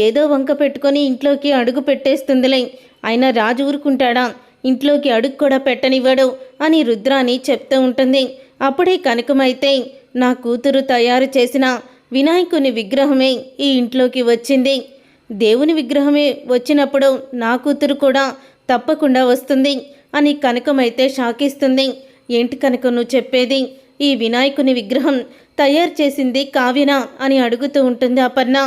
ఏదో వంక పెట్టుకొని ఇంట్లోకి అడుగు పెట్టేస్తుందిలే, అయినా రాజు ఊరుకుంటాడా, ఇంట్లోకి అడుగు కూడా పెట్టనివ్వడు అని రుద్రాని చెప్తూ ఉంటుంది. అప్పుడే కనకమైతే నా కూతురు తయారు చేసిన వినాయకుని విగ్రహమే ఈ ఇంట్లోకి వచ్చింది, దేవుని విగ్రహమే వచ్చినప్పుడు నా కూతురు కూడా తప్పకుండా వస్తుంది అని కనకమైతే షాకిస్తుంది. ఏంటి కనుక నువ్వు చెప్పేది, ఈ వినాయకుని విగ్రహం తయారు చేసింది కావ్యనా అని అడుగుతూ ఉంటుంది అపర్ణ.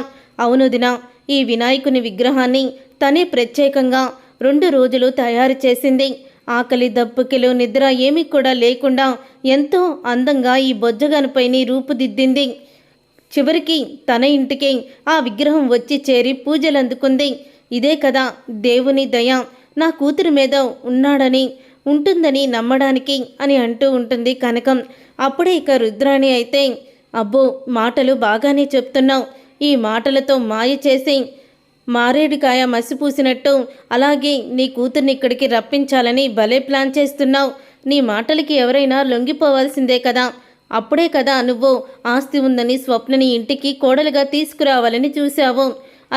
అవును దినా, ఈ వినాయకుని విగ్రహాన్ని తనే ప్రత్యేకంగా 2 రోజులు తయారు చేసింది. ఆకలి దప్పుకిలో నిద్ర ఏమీ కూడా లేకుండా ఎంతో అందంగా ఈ బొజ్జగనపైని రూపుదిద్దింది. చివరికి తన ఇంటికి ఆ విగ్రహం వచ్చి చేరి పూజలు అందుకుంది. ఇదే కదా దేవుని దయ నా కూతురు మీద ఉన్నాడని ఉంటుందని నమ్మడానికి అని అంటూ ఉంటుంది కనకం. అప్పుడే ఇక రుద్రాణి అయితే, అబ్బో మాటలు బాగానే చెప్తున్నావు, ఈ మాటలతో మాయ చేసి మారేడుకాయ మసిపూసినట్టు అలాగే నీ కూతుర్ని ఇక్కడికి రప్పించాలని భలే ప్లాన్ చేస్తున్నావు. నీ మాటలకి ఎవరైనా లొంగిపోవాల్సిందే కదా, అప్పుడే కదా నువ్వు ఆస్తి ఉందని స్వప్నని ఇంటికి కోడలుగా తీసుకురావాలని చూశావు,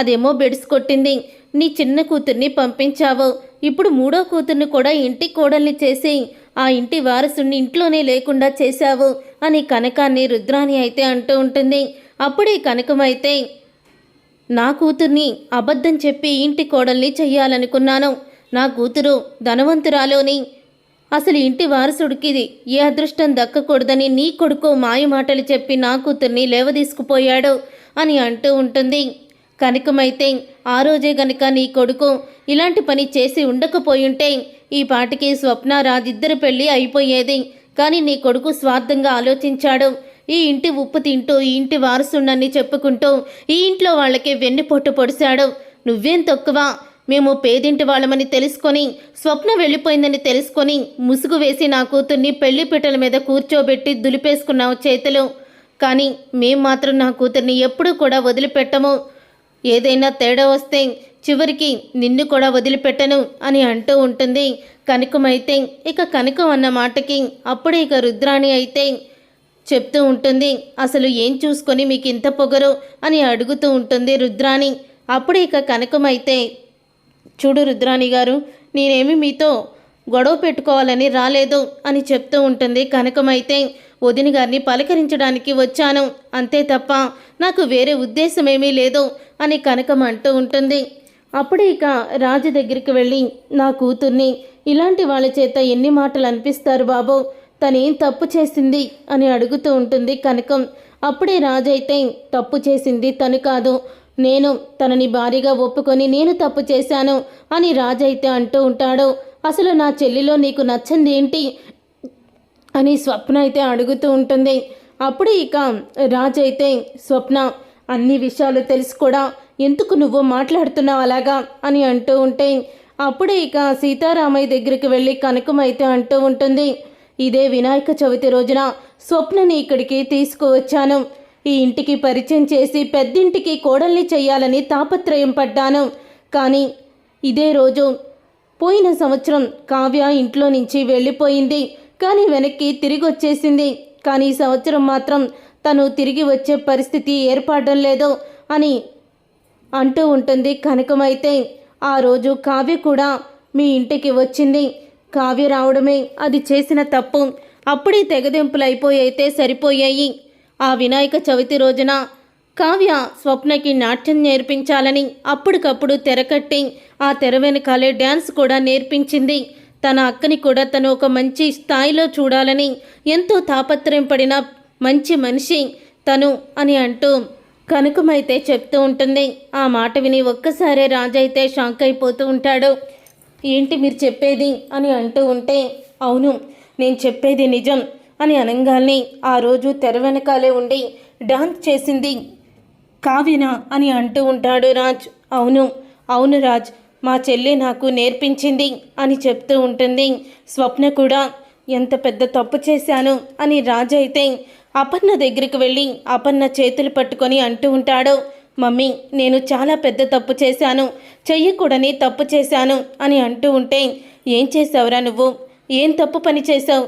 అదేమో బెడిసి కొట్టింది, నీ చిన్న కూతుర్ని పంపించావు, ఇప్పుడు 3వ కూతుర్ని కూడా ఇంటి కోడల్ని చేసి ఆ ఇంటి వారసుని ఇంట్లోనే లేకుండా చేశావు అని కనకాన్ని రుద్రాణి అయితే అంటూ ఉంటుంది. అప్పుడే కనకమైతే, నా కూతుర్ని అబద్ధం చెప్పి ఇంటి కోడల్ని చెయ్యాలనుకున్నాను, నా కూతురు ధనవంతురాలోని అసలు ఇంటి వారసుడికి ఏ అదృష్టం దక్కకూడదని నీ కొడుకు మాయమాటలు చెప్పి నా కూతుర్ని లేవదీసుకుపోయాడు అని అంటూ ఉంటుంది. కనకమైతే, ఆ రోజే గనుక నీ కొడుకు ఇలాంటి పని చేసి ఉండకపోయుంటే ఈ పాటికి స్వప్న రాజిద్దరి పెళ్ళి అయిపోయేది. కానీ నీ కొడుకు స్వార్థంగా ఆలోచించాడు, ఈ ఇంటి ఉప్పు తింటూ ఈ ఇంటి వారసుండని చెప్పుకుంటూ ఈ ఇంట్లో వాళ్ళకి వెన్నుపోటు పొడిశాడు. నువ్వేం తక్కువ, మేము పేదింటి వాళ్ళమని తెలుసుకొని స్వప్న వెళ్ళిపోయిందని తెలుసుకొని ముసుగు వేసి నా కూతుర్ని పెళ్లి పీటల మీద కూర్చోబెట్టి దులిపేసుకున్నావు చేతులు. కానీ మేం మాత్రం నా కూతుర్ని ఎప్పుడూ కూడా వదిలిపెట్టము, ఏదైనా తేడా వస్తే చివరికి నిన్ను కూడా వదిలిపెట్టను అని అంటూ ఉంటుంది కనకమైతే. ఇక కనకం అన్న మాటకి అప్పుడే ఇక రుద్రాణి అయితే చెప్తూ ఉంటుంది, అసలు ఏం చూసుకొని మీకు ఇంత పొగరు అని అడుగుతూ ఉంటుంది రుద్రాణి. అప్పుడే ఇక కనకమైతే, చూడు రుద్రాణి గారు, నేనేమి మీతో గొడవ పెట్టుకోవాలని రాలేదు అని చెప్తూ ఉంటుంది కనకమైతే. వదిన గారిని పలకరించడానికి వచ్చాను అంతే తప్ప నాకు వేరే ఉద్దేశమేమీ లేదు అని కనకం అంటూ ఉంటుంది. అప్పుడే ఇక రాజు దగ్గరికి వెళ్ళి, నా కూతుర్ని ఇలాంటి వాళ్ళ చేత ఎన్ని మాటలు అనిపిస్తారు బాబు, తనేం తప్పు చేసింది అని అడుగుతూ ఉంటుంది కనకం. అప్పుడే రాజు అయితే, తప్పు చేసింది తను కాదు, నేను తనని భారీగా ఒప్పుకొని నేను తప్పు చేశాను అని రాజు అయితే అంటూ ఉంటాడు. అసలు నా చెల్లిలో నీకు నచ్చింది ఏంటి అని స్వప్న అయితే అడుగుతూ ఉంటుంది. అప్పుడు ఇక రాజు అయితే, స్వప్న అన్ని విషయాలు తెలిసి కూడా ఎందుకు నువ్వు మాట్లాడుతున్నావు అలాగా అని అంటూ ఉంటే అప్పుడే ఇక సీతారామయ్య దగ్గరికి వెళ్ళి కనకం అయితే అంటూ ఉంటుంది, ఇదే వినాయక చవితి రోజున స్వప్నని ఇక్కడికి తీసుకువచ్చాను, ఈ ఇంటికి పరిచయం చేసి పెద్దింటికి కోడల్ని చెయ్యాలని తాపత్రయం పడ్డాను. కానీ ఇదే రోజు పోయిన సంవత్సరం కావ్య ఇంట్లో నుంచి వెళ్ళిపోయింది, కానీ వెనక్కి తిరిగి వచ్చేసింది. కానీ ఈ సంవత్సరం మాత్రం తను తిరిగి వచ్చే పరిస్థితి ఏర్పడడం లేదు అని అంటూ ఉంటుంది కనకమైతే. ఆ రోజు కావ్య కూడా మీ ఇంటికి వచ్చింది, కావ్య రావడమే అది చేసిన తప్పు, అప్పుడే తెగదెంపులు అయిపోయితే సరిపోయాయి. ఆ వినాయక చవితి రోజున కావ్య స్వప్నకి నాట్యం నేర్పించాలని అప్పటికప్పుడు తెరకట్టి ఆ తెర వెనకాలే డ్యాన్స్ కూడా నేర్పించింది. తన అక్కని కూడా తను ఒక మంచి స్థాయిలో చూడాలని ఎంతో తాపత్రయం పడిన మంచి మనిషి తను అని అంటూ కనకమైతే చెప్తూ ఉంటుంది. ఆ మాట విని ఒక్కసారే రాజైతే షాక్ అయిపోతూ ఉంటాడు. ఏంటి మీరు చెప్పేది అని అంటూ ఉంటే, అవును నేను చెప్పేది నిజం అని అనగానే ఆ రోజు తెర వెనకాలే ఉండి డాన్స్ చేసింది కావ్యనా అని అంటూ ఉంటాడు రాజ్. అవును అవును రాజ్, మా చెల్లి నాకు నేర్పించింది అని చెప్తూ ఉంటుంది. స్వప్న కూడా ఎంత పెద్ద తప్పు చేశాను అని రాజ్ అయితే అపర్ణ దగ్గరికి వెళ్ళి అపర్ణ చేతులు పట్టుకొని అంటూ ఉంటాడు, మమ్మీ నేను చాలా పెద్ద తప్పు చేశాను, చెయ్యకూడని తప్పు చేశాను అని అంటూ ఉంటే, ఏం చేసావురా నువ్వు, ఏం తప్పు పని చేసావు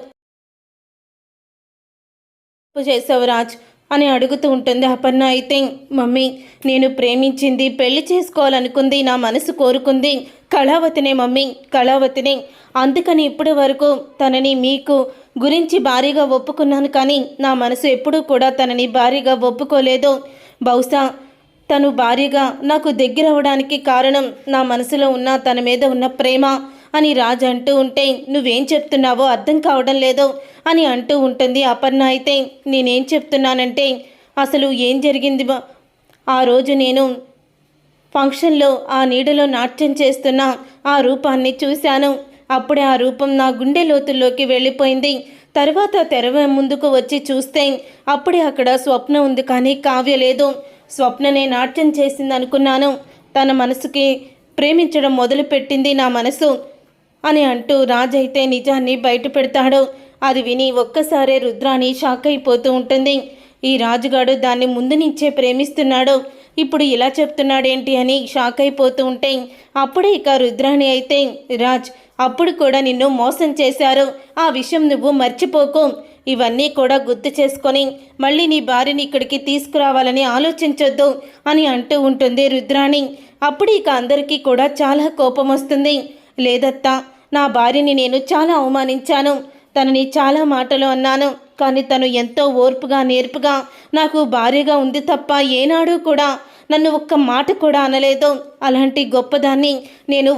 రాజ్, అని అడుగుతూ ఉంటుంది అపర్ణ. అయితే మమ్మీ, నేను ప్రేమించింది, పెళ్లి చేసుకోవాలనుకుంది, నా మనసు కోరుకుంది కళావతినే మమ్మీ, కళావతినే. అందుకని ఇప్పటి వరకు తనని మీకు గురించి భారీగా ఒప్పుకున్నాను, కానీ నా మనసు ఎప్పుడూ కూడా తనని భారీగా ఒప్పుకోలేదు. బహుశా తను భారీగా నాకు దగ్గర అవ్వడానికి కారణం నా మనసులో ఉన్న తన మీద ఉన్న ప్రేమ అని రాజు అంటూ ఉంటే, నువ్వేం చెప్తున్నావో అర్థం కావడం లేదు అని అంటూ ఉంటుంది అపర్ణ. అయితే నేనేం చెప్తున్నానంటే, అసలు ఏం జరిగింది ఆ రోజు నేను ఫంక్షన్లో ఆ నీడలో నాట్యం చేస్తున్న ఆ రూపాన్ని చూశాను. అప్పుడే ఆ రూపం నా గుండె లోతుల్లోకి వెళ్ళిపోయింది. తర్వాత తెర ముందుకు వచ్చి చూస్తే అప్పుడే అక్కడ స్వప్న ఉంది, కానీ కావ్య లేదు. స్వప్ననే నాట్యం చేసింది అనుకున్నాను. తన మనసుకి ప్రేమించడం మొదలుపెట్టింది నా మనసు అని అంటూ రాజైతే నిజాన్ని బయట పెడతాడు. అది విని ఒక్కసారే రుద్రాణి షాక్ అయిపోతూ ఉంటుంది. ఈ రాజుగాడు దాన్ని ముందు నుంచే ప్రేమిస్తున్నాడు, ఇప్పుడు ఇలా చెప్తున్నాడేంటి అని షాక్ అయిపోతూ ఉంటే అప్పుడే ఇక రుద్రాణి అయితే, రాజ్ అప్పుడు కూడా నిన్ను మోసం చేశారు, ఆ విషయం నువ్వు మర్చిపోకు, ఇవన్నీ కూడా గుర్తు చేసుకొని మళ్ళీ నీ భార్యని ఇక్కడికి తీసుకురావాలని ఆలోచించొద్దు అని అంటూ ఉంటుంది రుద్రాణి. అప్పుడు ఇక అందరికీ కూడా చాలా కోపం వస్తుంది. లేదత్తా, నా భార్యని నేను చాలా అవమానించాను, తనని చాలా మాటలు అన్నాను, కానీ తను ఎంతో ఓర్పుగా నేర్పుగా నాకు భార్యగా ఉంది తప్ప ఏనాడు కూడా నన్ను ఒక్క మాట కూడా అనలేదు. అలాంటి గొప్పదాన్ని నేను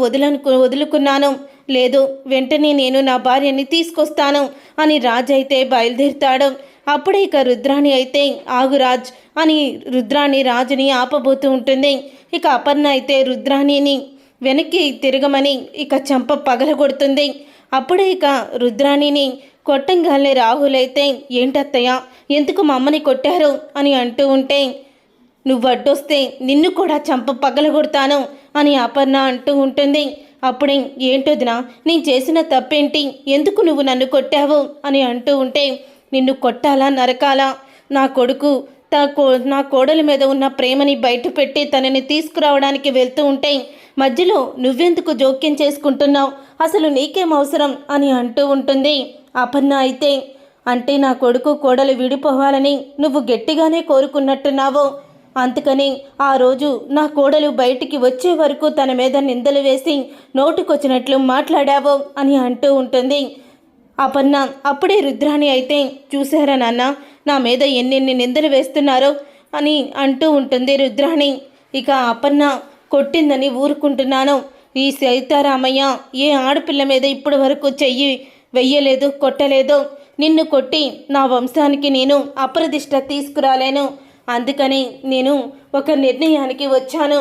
వదులుకున్నాను. లేదు, వెంటనే నేను నా భార్యని తీసుకొస్తాను అని రాజ్ అయితే బయలుదేరుతాడు. అప్పుడే ఇక రుద్రాణి అయితే, ఆగు రాజ్ అని రుద్రాణి రాజుని ఆపబోతూ ఉంటుంది. ఇక అపర్ణ అయితే రుద్రాణిని వెనక్కి తిరగమని ఇక చెంప పగలగొడుతుంది. అప్పుడే ఇక రుద్రాణిని కొట్టంగానే రాహుల్ అయితే, ఏంటత్తయ్య ఎందుకు మా అమ్మని కొట్టారు అని అంటూ ఉంటే, నువ్వు అడ్డొస్తే నిన్ను కూడా చంప పగలగొడతాను అని అపర్ణ అంటూ ఉంటుంది. అప్పుడే, ఏంటొదినా నేను చేసిన తప్పేంటి, ఎందుకు నువ్వు నన్ను కొట్టావు అని అంటూ ఉంటే, నిన్ను కొట్టాలా నరకాలా, నా కొడుకు నా కోడలి మీద ఉన్న ప్రేమని బయటపెట్టి తనని తీసుకురావడానికి వెళ్తూ ఉంటే మధ్యలో నువ్వెందుకు జోక్యం చేసుకుంటున్నావు, అసలు నీకేం అవసరం అని అంటూ ఉంటుంది అపర్ణ. అయితే అంటే నా కొడుకు కోడలు విడిపోవాలని నువ్వు గట్టిగానే కోరుకున్నట్టున్నావు, అందుకని ఆ రోజు నా కోడలు బయటికి వచ్చే వరకు తన మీద నిందలు వేసి నోటికొచ్చినట్లు మాట్లాడావు అని అంటూ ఉంటుంది అపర్ణ. అప్పుడే రుద్రాణి అయితే, చూసారా నాన్న, నా మీద ఎన్నెన్ని నిందలు వేస్తున్నారో అని అంటూ ఉంటుంది రుద్రాణి. ఇక అపర్ణ కొట్టిందని ఊరుకుంటున్నాను, ఈ సీతారామయ్య ఏ ఆడపిల్ల మీద ఇప్పటి వరకు చెయ్యి వెయ్యలేదు, కొట్టలేదు. నిన్ను కొట్టి నా వంశానికి నేను అప్రదిష్ట తీసుకురాలేను, అందుకని నేను ఒక నిర్ణయానికి వచ్చాను.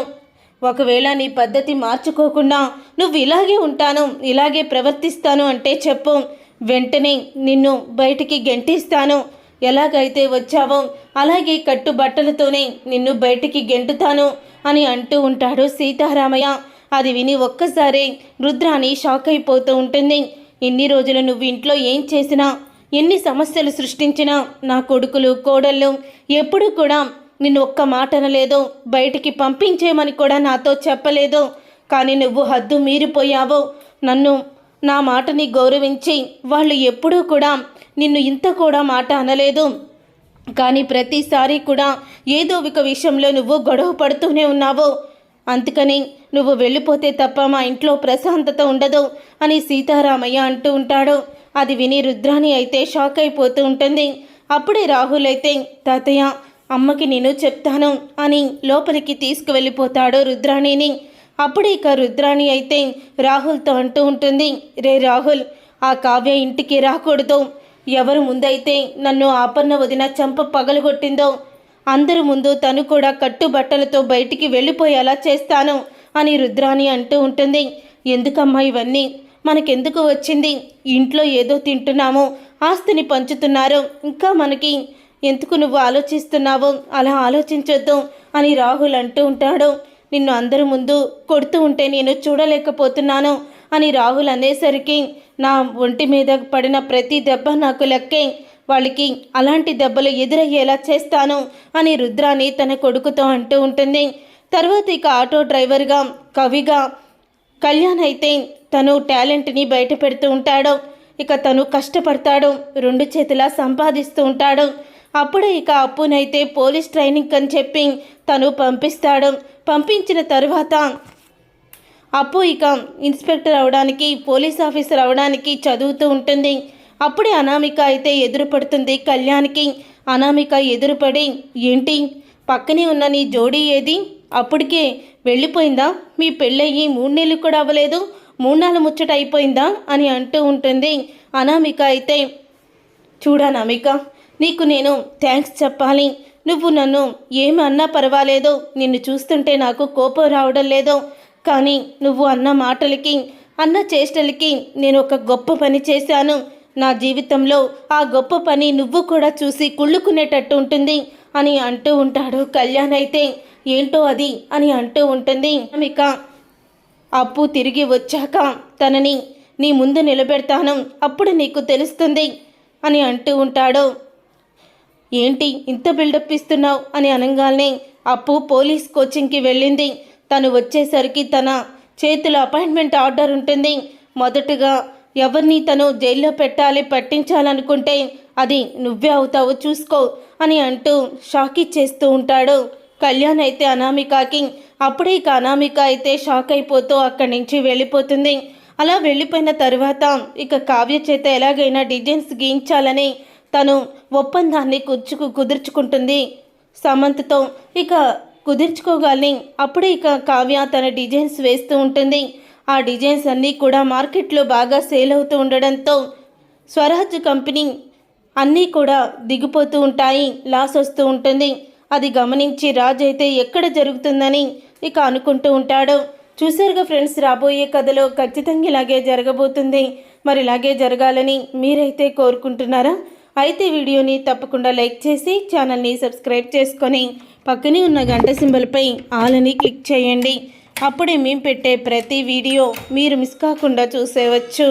ఒకవేళ నీ పద్ధతి మార్చుకోకుండా నువ్వు ఇలాగే ఉంటాను, ఇలాగే ప్రవర్తిస్తాను అంటే చెప్పు, వెంటనే నిన్ను బయటికి గెంటిస్తాను. ఎలాగైతే వచ్చావో అలాగే కట్టుబట్టలతోనే నిన్ను బయటికి గెంటుతాను అని అంటూ ఉంటాడు సీతారామయ్య. అది విని ఒక్కసారి రుద్రాణి షాక్ అయిపోతూ ఉంటుంది. ఇన్ని రోజులు నువ్వు ఇంట్లో ఏం చేసినా, ఎన్ని సమస్యలు సృష్టించినా నా కొడుకులు కోడళ్ళు ఎప్పుడూ కూడా నిన్ను ఒక్క మాట అనలేదు, బయటికి పంపించేయమని కూడా నాతో చెప్పలేదు. కానీ నువ్వు హద్దు మీరిపోయావు. నా మాటని గౌరవించి వాళ్ళు ఎప్పుడూ కూడా నిన్ను ఇంత కూడా మాట అనలేదు. కానీ ప్రతిసారి కూడా ఏదో ఒక విషయంలో నువ్వు గొడవ పడుతూనే ఉన్నావు. అందుకని నువ్వు వెళ్ళిపోతే తప్ప మా ఇంట్లో ప్రశాంతత ఉండదు అని సీతారామయ్య అంటూ ఉంటాడు. అది విని రుద్రాణి అయితే షాక్ అయిపోతూ ఉంటుంది. అప్పుడే రాహుల్ అయితే, తాతయ్య అమ్మకి నేను చెప్తాను అని లోపలికి తీసుకువెళ్ళిపోతాడు రుద్రాణిని. అప్పుడే ఇక రుద్రాణి అయితే రాహుల్తో అంటూ ఉంటుంది, రే రాహుల్, ఆ కావ్య ఇంటికి రాకూడదు. ఎవరు ముందైతే నన్ను అపర్ణ వదిన చంప పగలగొట్టిందో అందరి ముందు తను కూడా కట్టుబట్టలతో బయటికి వెళ్ళిపోయేలా చేస్తాను అని రుద్రాణి అంటూ ఉంటుంది. ఎందుకమ్మా ఇవన్నీ, మనకెందుకు వచ్చింది, ఇంట్లో ఏదో తింటున్నాము, ఆస్తిని పంచుతున్నారు, ఇంకా మనకి ఎందుకు నువ్వు ఆలోచిస్తున్నావు, అలా ఆలోచించొద్దు అని రాహుల్ అంటూ ఉంటాడు. నిన్ను అందరి ముందు కొడుతూ ఉంటే నేను చూడలేకపోతున్నాను అని రాహుల్ అనేసరికి, నా ఒంటి మీద పడిన ప్రతి దెబ్బ నాకు లెక్కే, వాళ్ళకి అలాంటి దెబ్బలు ఎదురయ్యేలా చేస్తాను అని రుద్రాణి తన కొడుకుతో అంటూ ఉంటుంది. తర్వాత ఇక ఆటో డ్రైవర్గా కవిగా కళ్యాణ్ అయితే తను టాలెంట్ని బయట పెడుతూ ఉంటాడు. ఇక తను కష్టపడతాడు, రెండు చేతులా సంపాదిస్తూ ఉంటాడు. అప్పుడే ఇక అప్పునైతే పోలీస్ ట్రైనింగ్ అని చెప్పి తను పంపిస్తాడు. పంపించిన తరువాత అప్పు ఇక ఇన్స్పెక్టర్ అవడానికి, పోలీస్ ఆఫీసర్ అవడానికి చదువుతూ ఉంటుంది. అప్పుడే అనామిక అయితే ఎదురుపడుతుంది కళ్యాణ్కి. అనామిక ఎదురుపడి, ఏంటి పక్కనే ఉన్న నీ జోడీ ఏది? అప్పటికే వెళ్ళిపోయిందా? మీ పెళ్ళయ్యి 3 నెలలు కూడా అవ్వలేదు, 3 నెలల ముచ్చట అయిపోయిందా అని అంటూ ఉంటుంది. అనామిక అయితే, చూడనామిక, నీకు నేను థ్యాంక్స్ చెప్పాలి. నువ్వు నన్ను ఏమి అన్నా పర్వాలేదు, నిన్ను చూస్తుంటే నాకు కోపం రావడం లేదు. కానీ నువ్వు అన్న మాటలకి, అన్న చేష్టలకి నేను ఒక గొప్ప పని చేశాను. నా జీవితంలో ఆ గొప్ప పని నువ్వు కూడా చూసి కుళ్ళుకునేటట్టు ఉంటుంది అని అంటూ ఉంటాడు. కళ్యాణ్ అయితే, ఏంటో అది అని అంటూ ఉంటుంది. అనామిక, అప్పు తిరిగి వచ్చాక తనని నీ ముందు నిలబెడతాను, అప్పుడు నీకు తెలుస్తుంది అని అంటూ ఉంటాడు. ఏంటి ఇంత బిల్డప్ ఇస్తున్నావు అని అనగానే అప్పు పోలీస్ కోచింగ్కి వెళ్ళింది. తను వచ్చేసరికి తన చేతిలో అపాయింట్మెంట్ ఆర్డర్ ఉంటుంది. మొదటగా ఎవరిని తను జైల్లో పట్టించాలనుకుంటే అది నువ్వే అవుతావు, చూసుకో అని అంటూ షాక్ ఇచ్చేస్తూ ఉంటాడు. కళ్యాణ్ అయితే అనామికకి, అప్పుడే ఇక అనామిక అయితే షాక్ అయిపోతూ అక్కడి నుంచి వెళ్ళిపోతుంది. అలా వెళ్ళిపోయిన తర్వాత ఇక కావ్య చేత ఎలాగైనా డిజైన్స్ గీయించాలని తను ఒప్పందాన్ని కుదుర్చుకుంటుంది సమంత్తో. ఇక కుదుర్చుకోగానే అప్పుడే ఇక కావ్య తన డిజైన్స్ వేస్తూ ఉంటుంది. ఆ డిజైన్స్ అన్నీ కూడా మార్కెట్లో బాగా సేల్ అవుతూ ఉండడంతో స్వరాజ్ కంపెనీ అన్నీ కూడా దిగిపోతూ ఉంటాయి, లాస్ వస్తూ ఉంటుంది. అది గమనించి రాజ్ అయితే ఎక్కడ జరుగుతుందని ఇక అనుకుంటూ ఉంటాడు. చూసారుగా ఫ్రెండ్స్, రాబోయే కథలో ఖచ్చితంగా ఇలాగే జరగబోతుంది. మరి ఇలాగే జరగాలని మీరైతే కోరుకుంటున్నారా? అయితే వీడియోని తప్పకుండా లైక్ చేసి ఛానల్ని సబ్స్క్రైబ్ చేసుకొని పక్కనే ఉన్న గంట సింబల్పై ఆల్ అని క్లిక్ చేయండి. అప్పుడే మేము పెట్టే ప్రతి వీడియో మీరు మిస్ కాకుండా చూసేవచ్చు.